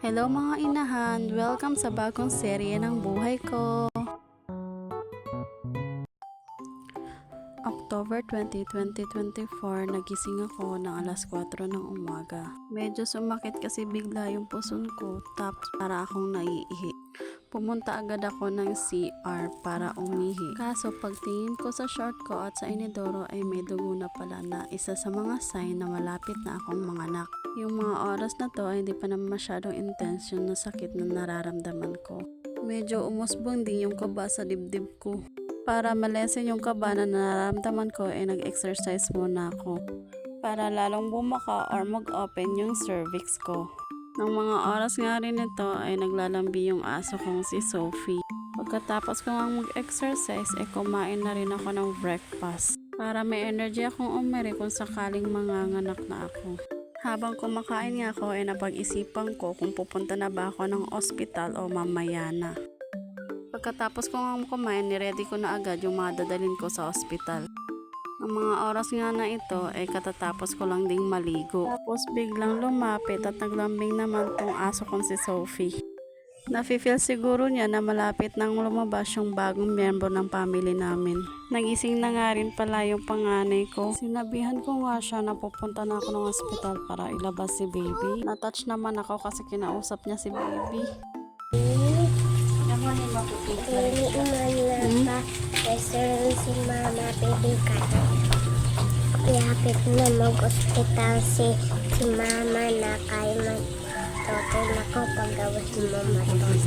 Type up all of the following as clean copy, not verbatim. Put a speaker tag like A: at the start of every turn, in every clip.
A: Hello mga inahan! Welcome sa bagong serye ng buhay ko! October 20, 2024, nagising ako ng alas 4 ng umaga. Medyo sumakit kasi bigla yung puson ko, tapos para akong naiihi. Pumunta agad ako ng CR para umihi. Kaso pagtingin ko sa short ko at sa inidoro ay may dugo na pala na isa sa mga sign na malapit na akong manganak. Yung mga oras na to ay hindi pa naman masyadong intense yung sakit na nararamdaman ko. Medyo umusbong din yung kaba sa dibdib ko. Para malesen yung kaba na nararamdaman ko ay nag-exercise muna ako. Para lalong bumaka or mag-open yung cervix ko. Nang mga oras nga rin ito ay naglalambi yung aso kong si Sophie. Pagkatapos ko nga mag-exercise ay kumain na rin ako ng breakfast. Para may energy akong umiri kung sakaling manganganak na ako. Habang kumakain nga ako ay napag-isipan ko kung pupunta na ba ako ng ospital o mamaya na. Pagkatapos ko nga kumain, niready ko na agad yung mga dadalhin ko sa ospital. Ang mga oras nga na ito ay katatapos ko lang ding maligo. Tapos biglang lumapit at naglambing naman tong aso kong si Sophie. Nafe-feel siguro niya na malapit nang lumabas yung bagong miyembro ng family namin. Nagising na nga rin pala yung panganay ko. Sinabihan ko nga siya na pupunta na ako ng ospital para ilabas si baby. Natouch naman ako kasi kinausap niya si baby.
B: Hindi man pa kasi si mama baby ka. Yapit na mag-hospital si mama na kay magtotoy na ko paggawas mo matotoy.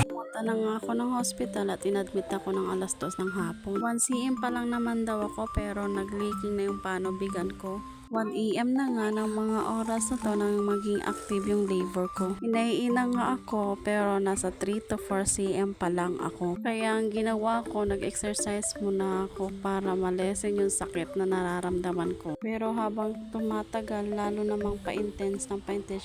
A: Pumunta na nga ako ng hospital at inadmit ako ng alas 2 ng hapon. 1 cm pa lang naman daw ako pero nag-leaking na yung panobigan ko. 1 AM na nga ng mga oras na to nang maging active yung labor ko. Inaiinang nga ako pero nasa 3 to 4 cm pa lang ako. Kaya ang ginawa ko, nag-exercise muna ako para malesen yung sakit na nararamdaman ko. Pero habang tumatagal, lalo namang pa-intense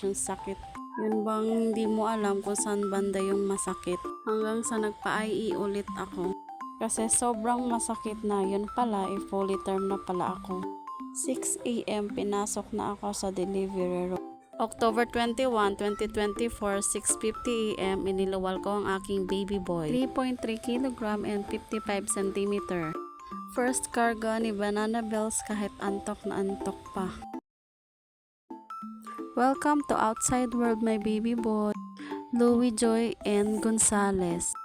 A: yung sakit. Yun bang hindi mo alam kung saan banda yung masakit. Hanggang sa nagpa-IE ulit ako. Kasi sobrang masakit na, yun pala, fully term na pala ako. 6 AM pinasok na ako sa delivery room. October 21, 2024, 6:50 AM iniluwal ko ang aking baby boy. 3.3 kg and 55 cm. First cargo ni Banana Bells kahit antok na antok pa. Welcome to outside world my baby boy. Louie Joy and Gonzales.